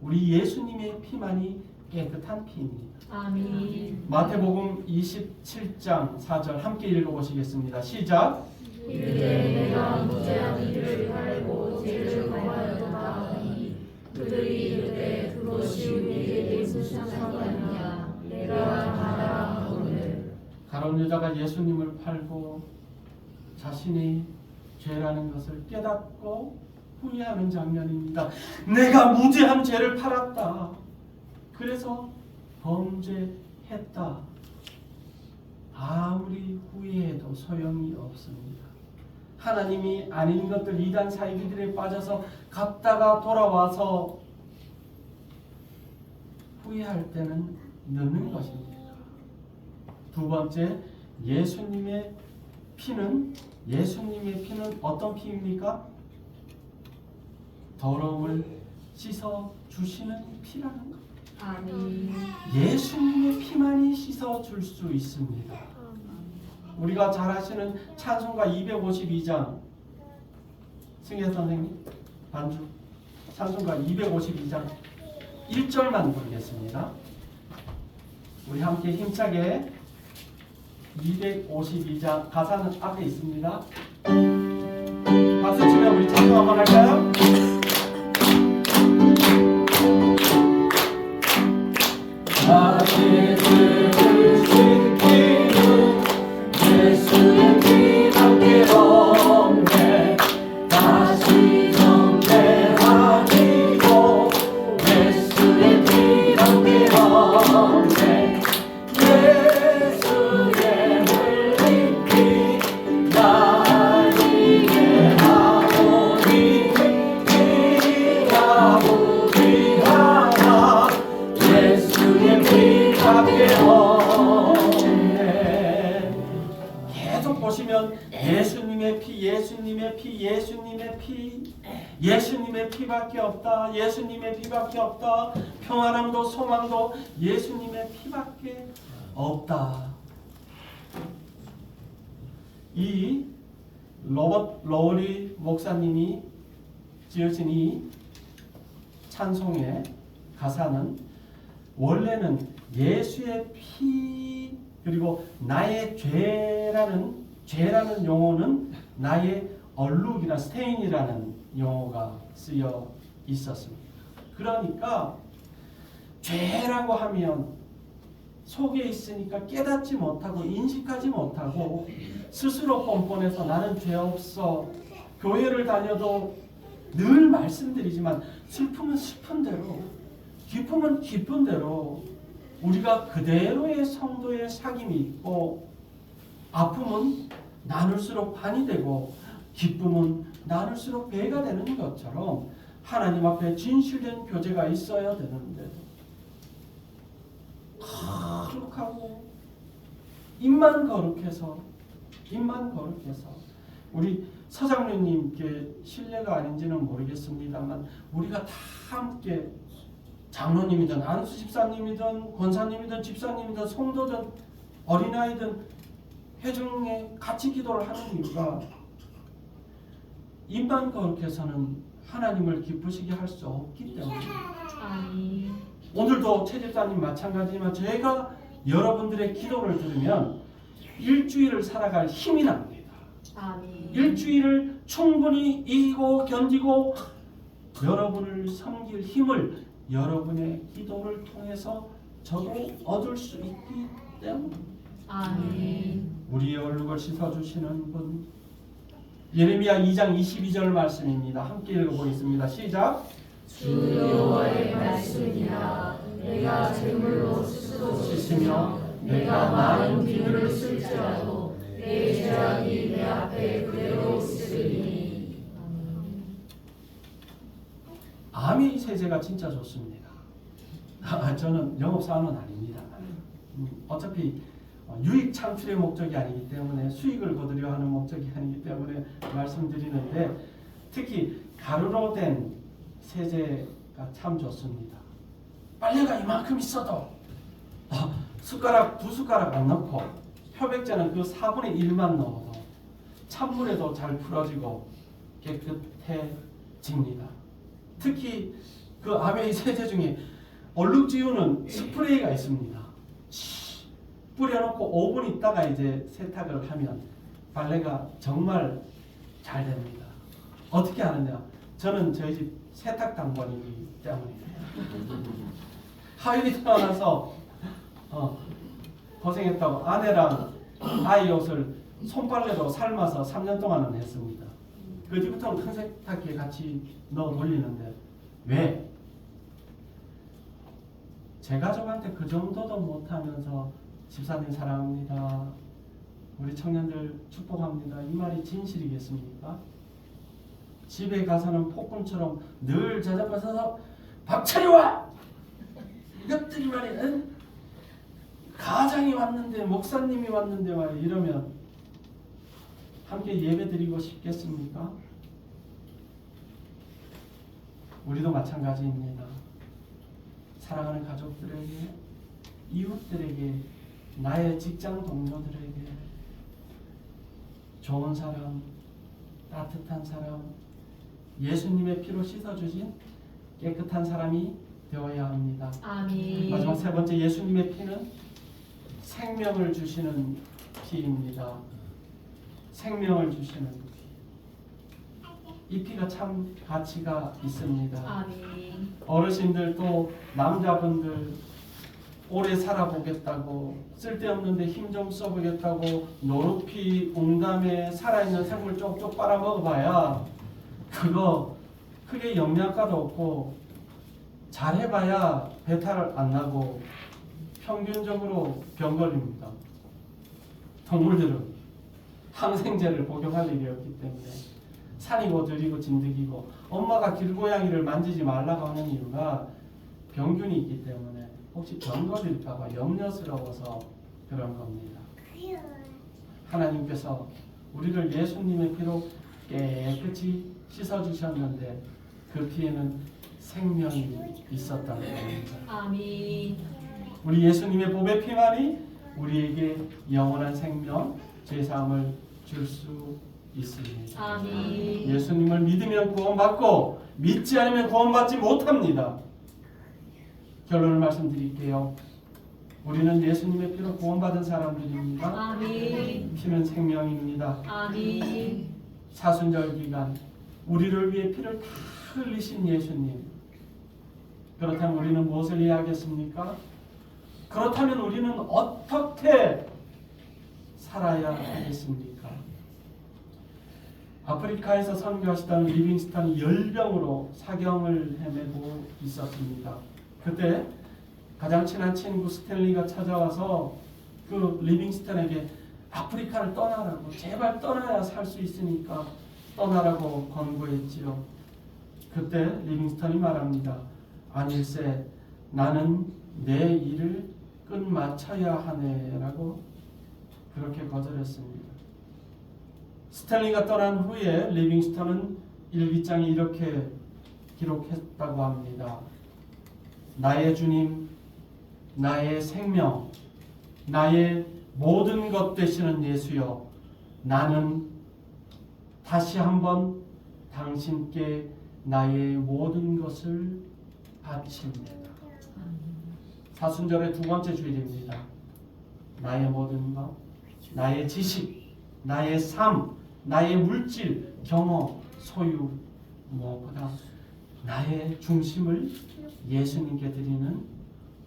우리 예수님의 피만이 깨끗한 피입니다.
아멘.
마태복음 27장 4절 함께 읽어보시겠습니다. 시작.
이르되 내가 무죄한 이를 알고 죄를 범하였다 하니 그들이 이르되 그것이 우리에게 무슨 상관이냐 내가 알아 하거늘.
가룟 유다가 예수님을 팔고 자신이 죄라는 것을 깨닫고 후회하는 장면입니다. 내가 무죄한 죄를 팔았다. 그래서 범죄했다. 아무리 후회해도 소용이 없습니다. 하나님이 아닌 것들 이단 사이비들에 빠져서 갔다가 돌아와서 후회할 때는 늦는 것입니다. 두 번째, 예수님의 피는 어떤 피입니까? 더러움을 씻어 주시는 피라는 것.
아멘.
예수님의 피만이 씻어 줄 수 있습니다. 우리가 잘 아시는 찬송가 252장 승혜 선생님 반주 찬송가 252장 1절만 부르겠습니다. 우리 함께 힘차게 252장 가사는 앞에 있습니다. 박수 치며 우리 찬송 한번 할까요? 나의 죄를 씻기는 예수의 피밖에 없네. 다시 정죄하니고 예수의 피밖에 없네. 예수의 흘린 피 날 위해 하오니 피가 우리하나 예수의 피밖에 없네. 계속 보시면 예수님의 피, 예수님의 피, 예수님의 피, 예수님의 피밖에 없다. 예수님의 피밖에 없다. 평안함도 소망도 예수님의 피밖에 없다. 이 로버트 로우리 목사님이 지으신 이 찬송의 가사는 원래는 예수의 피 그리고 나의 죄라는 용어는 나의 얼룩이나 스테인이라는 용어가 쓰여 있었습니다. 그러니까 죄라고 하면 속에 있으니까 깨닫지 못하고 인식하지 못하고 스스로 뻔뻔해서 나는 죄 없어. 교회를 다녀도 늘 말씀드리지만 슬픔은 슬픈 대로 기쁨은 기쁜 대로 우리가 그대로의 성도의 사귐이 있고 아픔은 나눌수록 반이 되고 기쁨은 나눌수록 배가 되는 것처럼 하나님 앞에 진실된 교제가 있어야 되는데 거룩하고 입만 거룩해서 우리 서장로님께 신뢰가 아닌지는 모르겠습니다만 우리가 다 함께 장로님이든 안수 집사님이든 권사님이든 집사님이든 성도든 어린아이든 회중에 같이 기도를 하는 이유가 입만 거룩해서는 하나님을 기쁘시게 할 수 없기 때문입니다. 오늘도 최 집사님 마찬가지지만 제가 여러분들의 기도를 들으면 일주일을 살아갈 힘이 납니다. 일주일을 충분히 이기고 견디고 여러분을 섬길 힘을 여러분의 기도를 통해서 저도 얻을 수 있기 때문입니다. 우리의 얼룩을 씻어주시는 분 예레미야 2장 22절 말씀입니다. 함께 읽어보겠습니다. 시작.
주 여호와의 말씀이라 내가 제물로 씻으며 내가 많은 비누를 쓸지라도 내 죄악이 내 앞에 그대로 있으리니.
아미 세제가 진짜 좋습니다. 저는 영업사원은 아닙니다. 어차피 유익 창출의 목적이 아니기 때문에 수익을 거두려 하는 목적이 아니기 때문에 말씀드리는데 특히 가루로 된 세제가 참 좋습니다. 빨래가 이만큼 있어도 숟가락 두 숟가락 안 넣고 표백제는 그 4분의 1만 넣어도 찬물에도 잘 풀어지고 깨끗해집니다. 특히 그 아메이 세제 중에 얼룩 지우는 스프레이가 있습니다. 뿌려놓고 5분 있다가 이제 세탁을 하면 빨래가 정말 잘 됩니다. 어떻게 하느냐? 저는 저희 집 세탁당번이기 때문입니다. 하율이 태어나서 고생했다고 아내랑 아이 옷을 손빨래로 삶아서 3년 동안은 했습니다. 그 뒤부터는 큰 세탁기에 같이 넣어 돌리는데 왜? 제 가족한테 그 정도도 못하면서 집사님 사랑합니다. 우리 청년들 축복합니다. 이 말이 진실이겠습니까? 집에 가서는 폭군처럼 늘 저녁에 서서 밥 차려와! 이것들이 말이야. 가장이 왔는데 목사님이 왔는데 말이야. 이러면 함께 예배 드리고 싶겠습니까? 우리도 마찬가지입니다. 사랑하는 가족들에게 이웃들에게 나의 직장 동료들에게 좋은 사람, 따뜻한 사람, 예수님의 피로 씻어주신 깨끗한 사람이 되어야 합니다.
아멘.
마지막 세 번째, 예수님의 피는 생명을 주시는 피입니다. 생명을 주시는 피. 이 피가 참 가치가 있습니다.
아멘.
어르신들 또 남자분들 오래 살아보겠다고 쓸데없는데 힘 좀 써보겠다고 노루피, 웅담에 살아있는 생물 쪽쪽 빨아먹어봐야 그거 크게 영양가도 없고 잘해봐야 배탈 안 나고 평균적으로 병 걸립니다. 동물들은 항생제를 복용할 일이 없기 때문에 산이고 들이고 진드기고 엄마가 길고양이를 만지지 말라고 하는 이유가 병균이 있기 때문에 혹시 병 걸릴까봐 염려스러워서 그런 겁니다. 하나님께서 우리를 예수님의 피로 깨끗이 씻어주셨는데 그 피에는 생명이 있었다는 겁니다.
아멘.
우리 예수님의 보배 피만이 우리에게 영원한 생명, 죄사함을 줄 수 있습니다.
아멘.
예수님을 믿으면 구원받고 믿지 않으면 구원받지 못합니다. 결론을 말씀드릴게요. 우리는 예수님의 피로 구원받은 사람들입니다.
아멘.
피는 생명입니다.
아멘.
사순절 기간 우리를 위해 피를 다 흘리신 예수님. 그렇다면 우리는 무엇을 해야 하겠습니까? 그렇다면 우리는 어떻게 살아야 하겠습니까? 아프리카에서 선교하시던 리빙스턴이 열병으로 사경을 헤매고 있었습니다. 그때 가장 친한 친구 스탠리가 찾아와서 그 리빙스턴에게 아프리카를 떠나라고, 제발 떠나야 살 수 있으니까 떠나라고 권고했지요. 그때 리빙스턴이 말합니다. 아닐세, 나는 내 일을 끝마쳐야 하네라고 그렇게 거절했습니다. 스탠리가 떠난 후에 리빙스턴은 일기장에 이렇게 기록했다고 합니다. 나의 주님, 나의 생명, 나의 모든 것 되시는 예수여, 나는 다시 한번 당신께 나의 모든 것을 바칩니다. 사순절의 두 번째 주일입니다. 나의 모든 것, 나의 지식, 나의 삶, 나의 물질, 경험, 소유, 무엇보다 나의 중심을 예수님께 드리는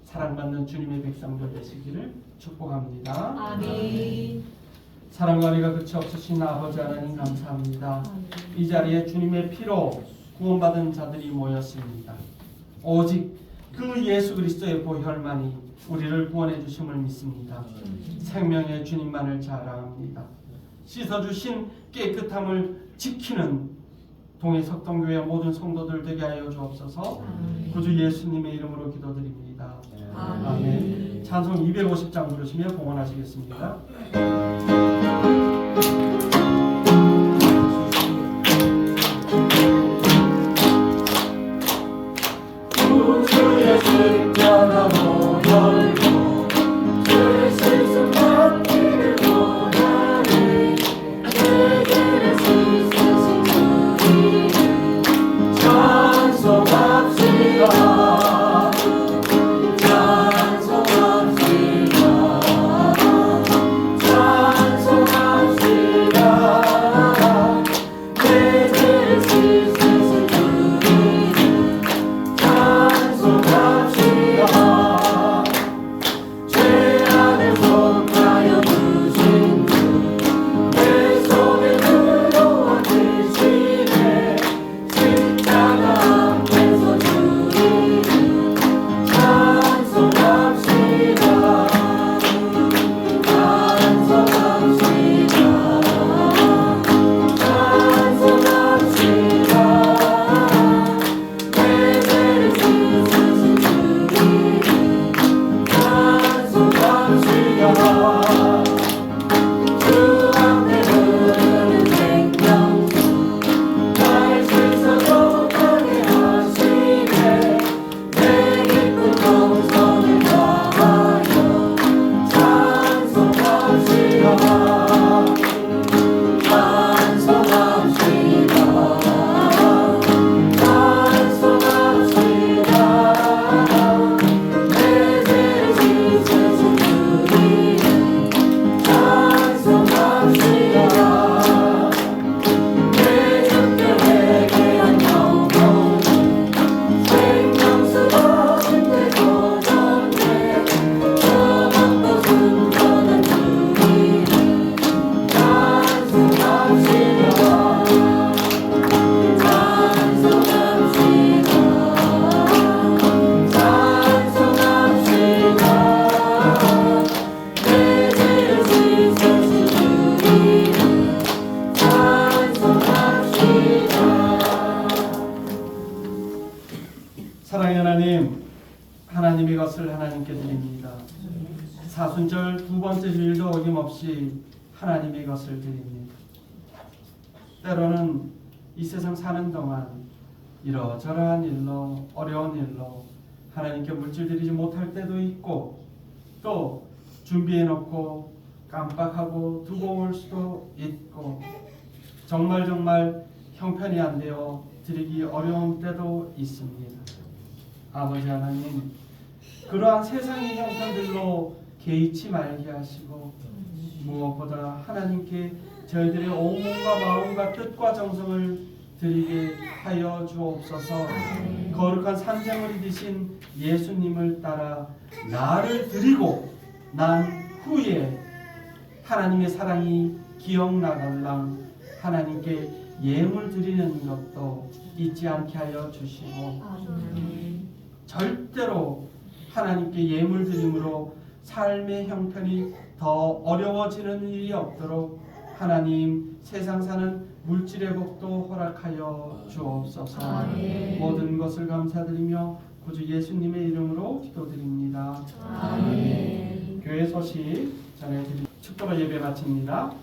사랑받는 주님의 백성들 되시기를 축복합니다.
아멘.
사랑과 은혜가 끝이 없으신 아버지 하나님 감사합니다. 이 자리에 주님의 피로 구원받은 자들이 모였습니다. 오직 그 예수 그리스도의 보혈만이 우리를 구원해 주심을 믿습니다. 생명의 주님만을 자랑합니다. 씻어주신 깨끗함을 지키는 동해석동교회 모든 성도들 되게 하여 주옵소서. 구주 예수님의 이름으로 기도드립니다. 아멘. 찬송 250장 부르시며 봉헌하시겠습니다. 구주의 십자가 모혈로 주의 슬픔 받기를 원하네. 내게를 씻으신 주님 찬송합시다. 사랑의 하나님, 하나님의 것을 하나님께 드립니다. 사순절 두 번째 주일도 어김없이 하나님의 것을 드립니다. 때로는 이 세상 사는 동안 이러저러한 일로, 어려운 일로 하나님께 물질 드리지 못할 때도 있고, 또 준비해놓고 깜빡하고 두고 올 수도 있고 정말 형편이 안 되어 드리기 어려운 때도 있습니다. 아버지 하나님, 그러한 세상의 형편들로 개의치 말게 하시고 무엇보다 하나님께 저희들의 온 몸과 마음과 뜻과 정성을 드리게 하여 주옵소서. 거룩한 산장을 이으신 예수님을 따라 나를 드리고 난 후에 하나님의 사랑이 기억나갈랑 하나님께 예물 드리는 것도 잊지 않게 하여 주시고 절대로 하나님께 예물 드림으로 삶의 형편이 더 어려워지는 일이 없도록 하나님 세상 사는 물질의 복도 허락하여 주옵소서.
아멘.
모든 것을 감사드리며 구주 예수님의 이름으로 기도드립니다.
아멘.
교회 소식 전해드리 축도로 예배 마칩니다.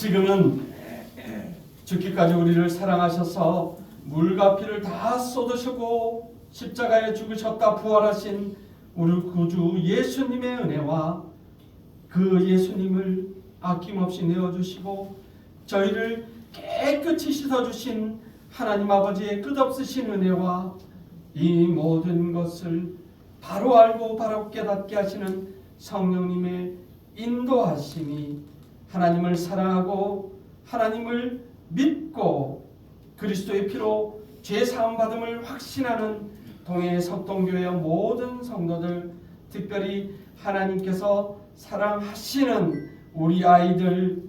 지금은 죽기까지 우리를 사랑하셔서 물과 피를 다 쏟으시고 십자가에 죽으셨다 부활하신 우리 구주 예수님의 은혜와 그 예수님을 아낌없이 내어주시고 저희를 깨끗이 씻어주신 하나님 아버지의 끝없으신 은혜와 이 모든 것을 바로 알고 바로 깨닫게 하시는 성령님의 인도하심이 하나님을 사랑하고 하나님을 믿고 그리스도의 피로 죄 사함 받음을 확신하는 동해 석동교회 모든 성도들, 특별히 하나님께서 사랑하시는 우리 아이들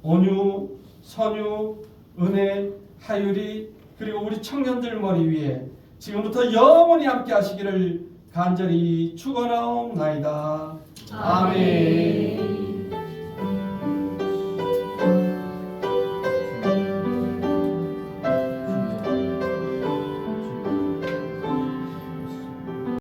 온유, 선유, 은혜, 하율이 그리고 우리 청년들 머리 위에 지금부터 영원히 함께 하시기를 간절히 축원하옵나이다. 아멘.